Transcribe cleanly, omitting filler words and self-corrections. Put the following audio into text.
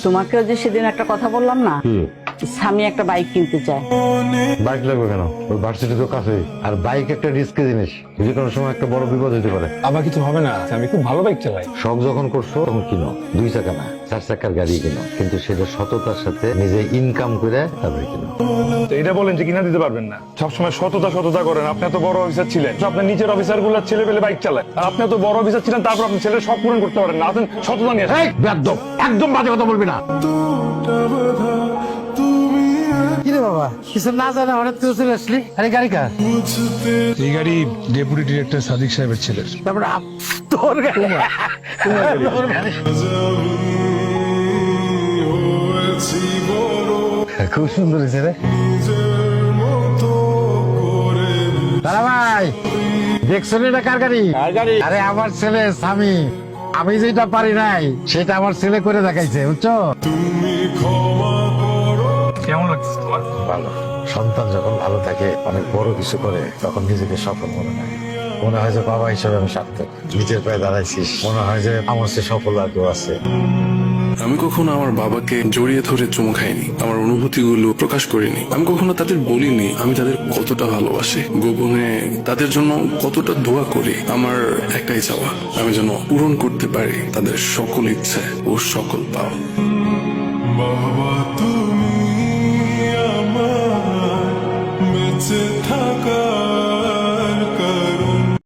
তোমাকেও যে সেদিন একটা কথা বললাম না, স্বামী একটা বাইক কিনতে চায়। বাইক লাগবে কেন? ওই ভার্সিটি তো কাছে, আর বাইক একটা রিস্কি জিনিস, যে কোনো সময় একটা বড় বিপদ হতে পারে। আবার কিছু হবে না, আমি খুব ভালো বাইক চালাই। শখ যখন করছো তখন কিনো, 2 চাকা না 4 চাকার গাড়ি কিনো, কিন্তু সেটা সততার সাথে নিজে ইনকাম করে তারপরে কিনো। তো এটা বলেন যে কিনা দিতে পারবেন না, সবসময় সততা করেন। আপনি তো বড় অফিসার ছিলেন, আপনার নিচের অফিসার গুলোর ছেলে পেলে বাইক চালায়, আর আপনি তো বড় অফিসার ছিলেন, তারপর আপনি ছেলের শখ পূরণ করতে পারেন না। আপনি সততা নিয়ে আসেন। বেয়াদব, একদম বাজে কথা বলবি না। কিরে বাবা, কিছু না জানা হঠাৎ করে চলে আসলি? আরে গাড়ি কার? এই গাড়ি ডেপুটি ডিরেক্টর সাদিক সাহেবের ছেলের। তারপরে তোর গাড়ি? তোর গাড়ি? খুব সুন্দর হয়েছে রে। দাদা ভাই, দেখছো এটা কার গাড়ি? আরে আমার ছেলে স্বামী। আমি যেটা পারি নাই সেটা আমার ছেলে করে দেখাইছে, বুঝছো? কেমন লাগছে তোমার? ভালো। সন্তান যখন ভালো থাকে, অনেক বড় কিছু করে, তখন নিজেকে সফল মনে হয়। মনে হয় যে বাবা হিসেবে আমি সার্থক, নিজের পায়ে দাঁড়াইছিস। মনে হয় যে আমার সে সফল আর কেউ আছে। আমি কখনো আমার বাবাকে জড়িয়ে ধরে চুমু খাইনি, আমার অনুভূতিগুলো প্রকাশ করিনি। আমি কখনো তাদের বলিনি আমি তাদের কতটা ভালোবাসি, গোপনে তাদের জন্য কতটা দোয়া করি। আমার একটাই চাওয়া, আমি যেন পূরণ করতে পারি তাদের সকল ইচ্ছে ও সকল পাওয়া।